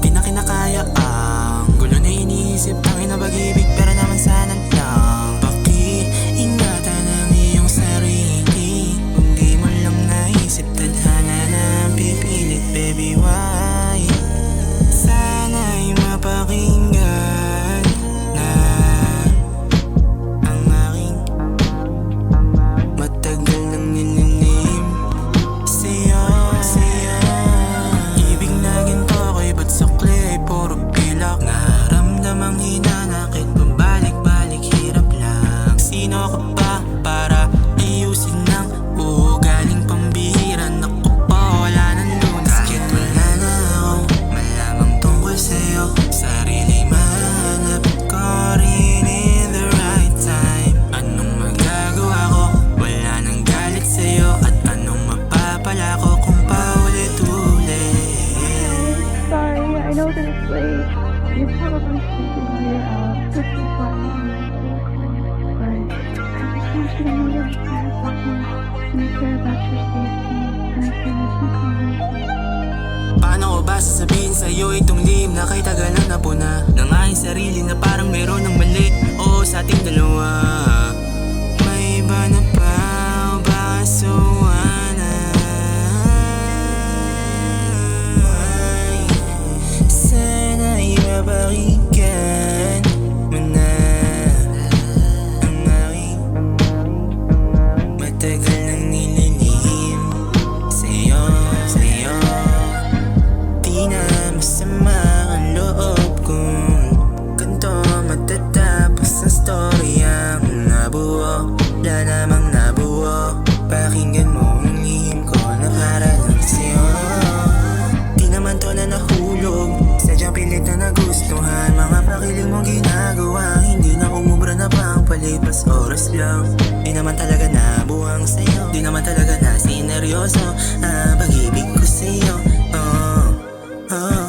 Di na kinakaya ang gulo na iniisip. Tangin na pag-ibig pero naman sana lang paki-ingatan ang iyong sarili. Kung di mo lang naisip, tadhana na pipilit. Baby, why? Sana'y mapakinggan na ang aking matagal nang nililim sa'yo. Ibig na ginto ko'y ba't sukli ay puro pilak. Naramdamang hinanakit, pabalik-balik hirap lang. Sino ka ba para ayusin ng ugaling pambihira? Naku po, wala nang lunas. Kahit wala na akong malamang tungkol sa'yo, sarili mahanap ko rin in the right time. Anong magagawa ko? Wala nang galit sa'yo. At anong mapapala ko kung paulit-ulit? Sorry, I know that it's late. You're probably sleeping while you're out, which is fine. But I just want you to know that I care about you, and I care about your safety, and I care that you come home safe. Paano ko ba sasabihin sa'yo itong lihim na kay tagalan na puna ng aking sarili na parang meron ng mali? Oo, sa ating dalawa. May iba na pa o ba kasuwa na? Sana'y mapakinggan mo na ang aking matagal nang nililihim sa'yo. Di na masama ang loob kung ganito matatapos ang storyang nabuo. Wala namang nabuo. Pakinggan mo ang lihim ko na para lang sa'yo. Di naman to na nahulog, sadyang pilit na nagustuhan. Mga pakiling mong ginagawa, hindi na umubra na pang palipas oras lang. Di naman talaga nabuhang sa'yo, di naman talaga na sineryoso ang pag-ibig ko sa'yo. Oh.